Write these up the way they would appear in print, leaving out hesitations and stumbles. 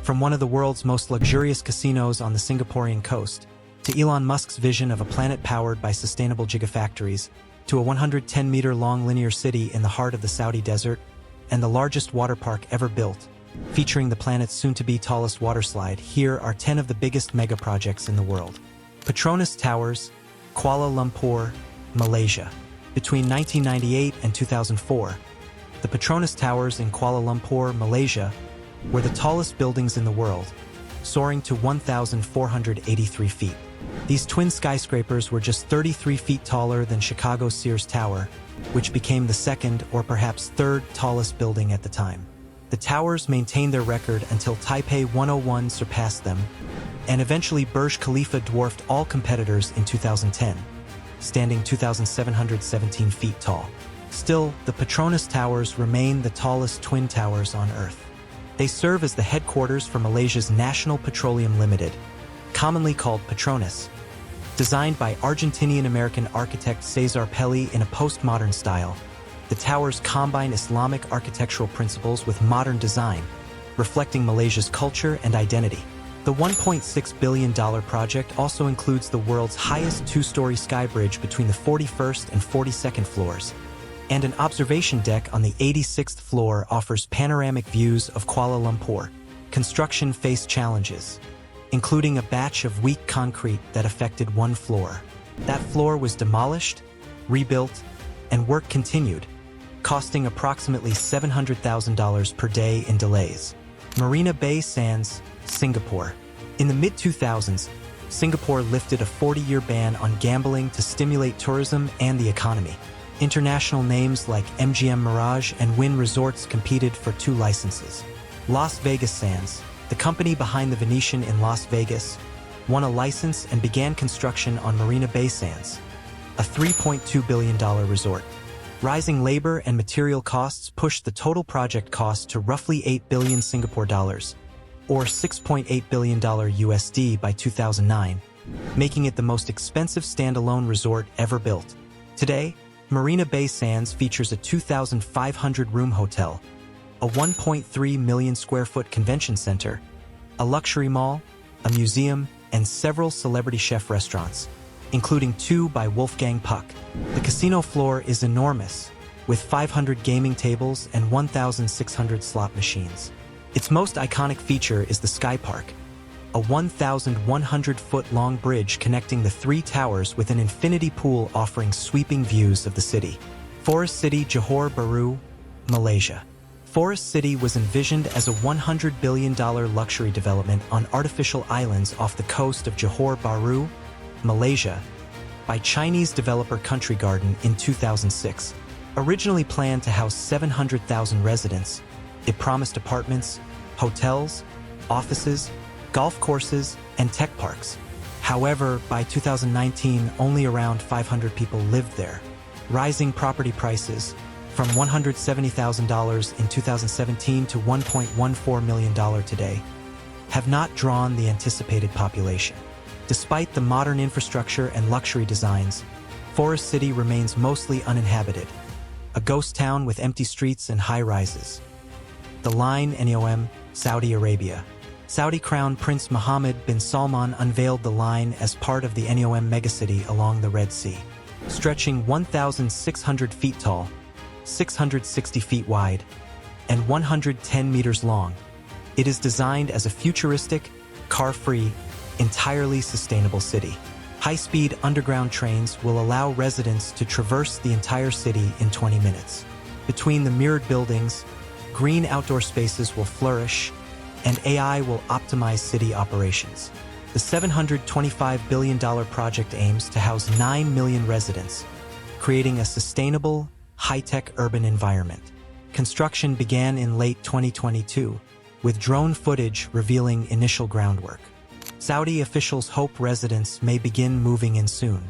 From one of the world's most luxurious casinos on the Singaporean coast, to Elon Musk's vision of a planet powered by sustainable gigafactories, to a 110-meter-long linear city in the heart of the Saudi desert, and the largest water park ever built, featuring the planet's soon-to-be tallest waterslide, here are 10 of the biggest mega-projects in the world. Petronas Towers, Kuala Lumpur, Malaysia. Between 1998 and 2004, the Petronas Towers in Kuala Lumpur, Malaysia, were the tallest buildings in the world, soaring to 1,483 feet. These twin skyscrapers were just 33 feet taller than Chicago's Sears Tower, which became the second or perhaps third tallest building at the time. The towers maintained their record until Taipei 101 surpassed them, and eventually Burj Khalifa dwarfed all competitors in 2010, standing 2,717 feet tall. Still, the Petronas Towers remain the tallest twin towers on Earth. They serve as the headquarters for Malaysia's National Petroleum Limited, commonly called Petronas. Designed by Argentinian-American architect Cesar Pelli in a postmodern style, the towers combine Islamic architectural principles with modern design, reflecting Malaysia's culture and identity. The $1.6 billion project also includes the world's highest two-story sky bridge between the 41st and 42nd floors, and an observation deck on the 86th floor offers panoramic views of Kuala Lumpur. Construction faced challenges, including a batch of weak concrete that affected one floor. That floor was demolished, rebuilt, and work continued, costing approximately $700,000 per day in delays. Marina Bay Sands, Singapore. In the mid-2000s, Singapore lifted a 40-year ban on gambling to stimulate tourism and the economy. International names like MGM Mirage and Wynn Resorts competed for 2 licenses. Las Vegas Sands, the company behind the Venetian in Las Vegas, won a license and began construction on Marina Bay Sands, a $3.2 billion resort. Rising labor and material costs pushed the total project cost to roughly 8 billion Singapore dollars, or $6.8 billion USD by 2009, making it the most expensive standalone resort ever built. Today, Marina Bay Sands features a 2,500-room hotel, a 1.3 million square foot convention center, a luxury mall, a museum, and several celebrity chef restaurants, including 2 by Wolfgang Puck. The casino floor is enormous, with 500 gaming tables and 1,600 slot machines. Its most iconic feature is the Sky Park, a 1,100-foot-long bridge connecting the 3 towers with an infinity pool offering sweeping views of the city. Forest City, Johor Bahru, Malaysia. Forest City was envisioned as a $100 billion luxury development on artificial islands off the coast of Johor Bahru, Malaysia, by Chinese developer Country Garden in 2006. Originally planned to house 700,000 residents, it promised apartments, hotels, offices, golf courses, and tech parks. However, by 2019, only around 500 people lived there. Rising property prices, from $170,000 in 2017 to $1.14 million today, have not drawn the anticipated population. Despite the modern infrastructure and luxury designs, Forest City remains mostly uninhabited, a ghost town with empty streets and high-rises. The Line, Neom, Saudi Arabia. Saudi Crown Prince Mohammed bin Salman unveiled the Line as part of the Neom megacity along the Red Sea. Stretching 1,600 feet tall, 660 feet wide, and 110 meters long, it is designed as a futuristic, car-free, entirely sustainable city. High-speed underground trains will allow residents to traverse the entire city in 20 minutes. Between the mirrored buildings, green outdoor spaces will flourish, and AI will optimize city operations. The $725 billion project aims to house 9 million residents, creating a sustainable, high-tech urban environment. Construction began in late 2022, with drone footage revealing initial groundwork. Saudi officials hope residents may begin moving in soon.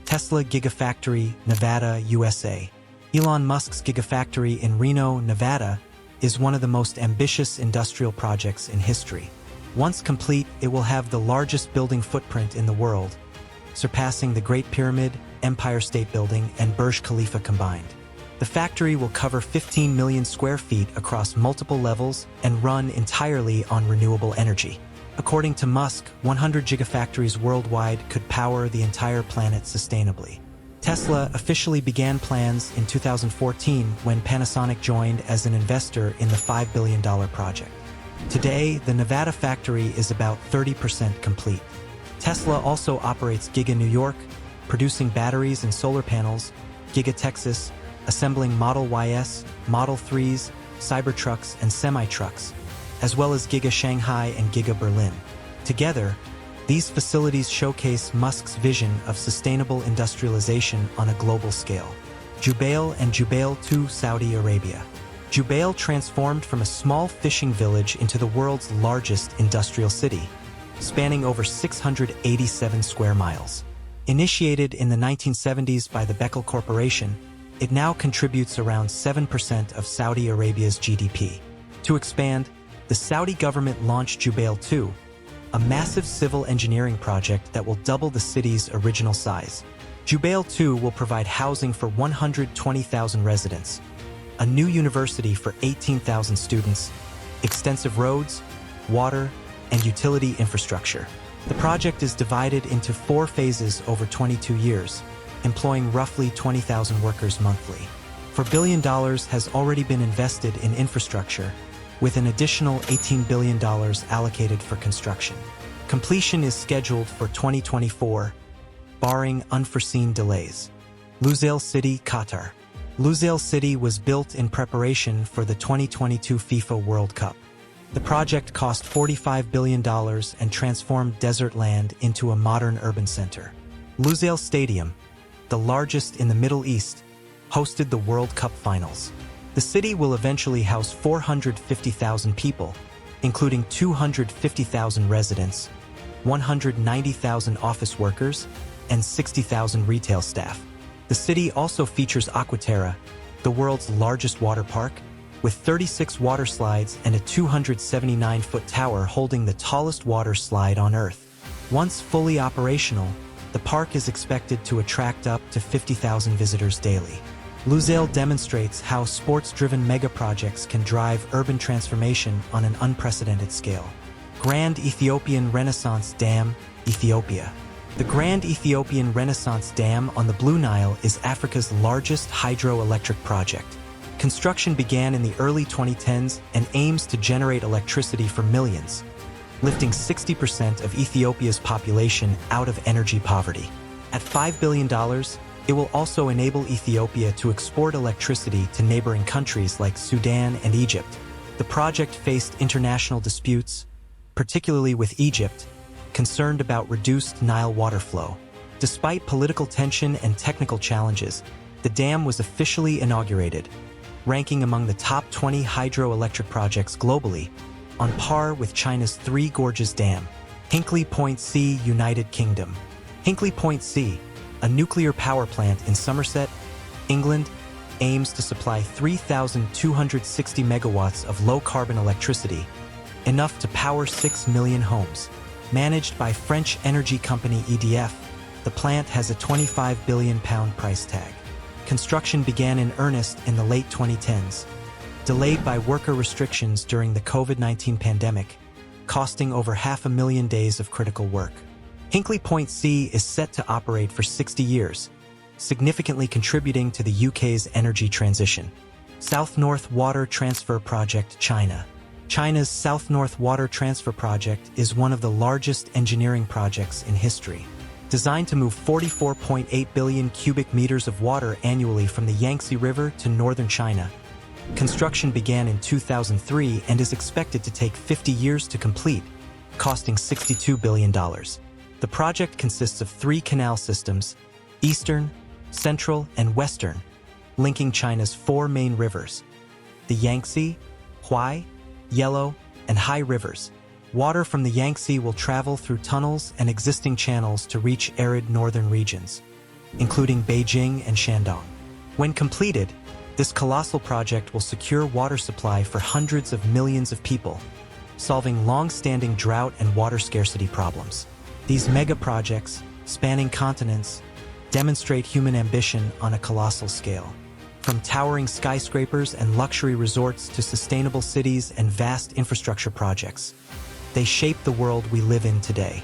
Tesla Gigafactory, Nevada, USA. Elon Musk's Gigafactory in Reno, Nevada, is one of the most ambitious industrial projects in history. Once complete, it will have the largest building footprint in the world, surpassing the Great Pyramid, Empire State Building, and Burj Khalifa combined. The factory will cover 15 million square feet across multiple levels and run entirely on renewable energy. According to Musk, 100 gigafactories worldwide could power the entire planet sustainably. Tesla officially began plans in 2014 when Panasonic joined as an investor in the $5 billion project. Today, the Nevada factory is about 30% complete. Tesla also operates Giga New York, producing batteries and solar panels, Giga Texas, assembling Model Ys, Model 3s, Cybertrucks, and semi-trucks, as well as Giga Shanghai and Giga Berlin. Together, these facilities showcase Musk's vision of sustainable industrialization on a global scale. Jumeirah and Jumeirah II, Saudi Arabia. Jumeirah transformed from a small fishing village into the world's largest industrial city, spanning over 687 square miles. Initiated in the 1970s by the Bechtel Corporation, it now contributes around 7% of Saudi Arabia's GDP. To expand, the Saudi government launched Jumeirah II, a massive civil engineering project that will double the city's original size. Jumeirah II will provide housing for 120,000 residents, a new university for 18,000 students, extensive roads, water, and utility infrastructure. The project is divided into 4 phases over 22 years, employing roughly 20,000 workers monthly. $4 billion has already been invested in infrastructure, with an additional $18 billion allocated for construction. Completion is scheduled for 2024, barring unforeseen delays. Lusail City, Qatar. Lusail City was built in preparation for the 2022 FIFA World Cup. The project cost $45 billion and transformed desert land into a modern urban center. Lusail Stadium, the largest in the Middle East, hosted the World Cup finals. The city will eventually house 450,000 people, including 250,000 residents, 190,000 office workers, and 60,000 retail staff. The city also features Aquaterra, the world's largest water park, with 36 water slides and a 279-foot tower holding the tallest water slide on Earth. Once fully operational, the park is expected to attract up to 50,000 visitors daily. Lusail demonstrates how sports-driven mega-projects can drive urban transformation on an unprecedented scale. Grand Ethiopian Renaissance Dam, Ethiopia. The Grand Ethiopian Renaissance Dam on the Blue Nile is Africa's largest hydroelectric project. Construction began in the early 2010s and aims to generate electricity for millions, lifting 60% of Ethiopia's population out of energy poverty. At $5 billion, it will also enable Ethiopia to export electricity to neighboring countries like Sudan and Egypt. The project faced international disputes, particularly with Egypt, concerned about reduced Nile water flow. Despite political tension and technical challenges, the dam was officially inaugurated, ranking among the top 20 hydroelectric projects globally, on par with China's 3 Gorges Dam. Hinkley Point C, United Kingdom. Hinkley Point C, a nuclear power plant in Somerset, England, aims to supply 3,260 megawatts of low-carbon electricity, enough to power 6 million homes. Managed by French energy company EDF, the plant has a £25 billion price tag. Construction began in earnest in the late 2010s, delayed by worker restrictions during the COVID-19 pandemic, costing over 500,000 days of critical work. Hinkley Point C is set to operate for 60 years, significantly contributing to the UK's energy transition. South-North Water Transfer Project, China. China's South-North Water Transfer Project is one of the largest engineering projects in history. Designed to move 44.8 billion cubic meters of water annually from the Yangtze River to northern China. Construction began in 2003 and is expected to take 50 years to complete, costing $62 billion. The project consists of 3 canal systems, eastern, central, and western, linking China's 4 main rivers, the Yangtze, Huai, Yellow, and Hai rivers. Water from the Yangtze will travel through tunnels and existing channels to reach arid northern regions, including Beijing and Shandong. When completed, this colossal project will secure water supply for hundreds of millions of people, solving long-standing drought and water scarcity problems. These mega-projects, spanning continents, demonstrate human ambition on a colossal scale. From towering skyscrapers and luxury resorts to sustainable cities and vast infrastructure projects, they shape the world we live in today.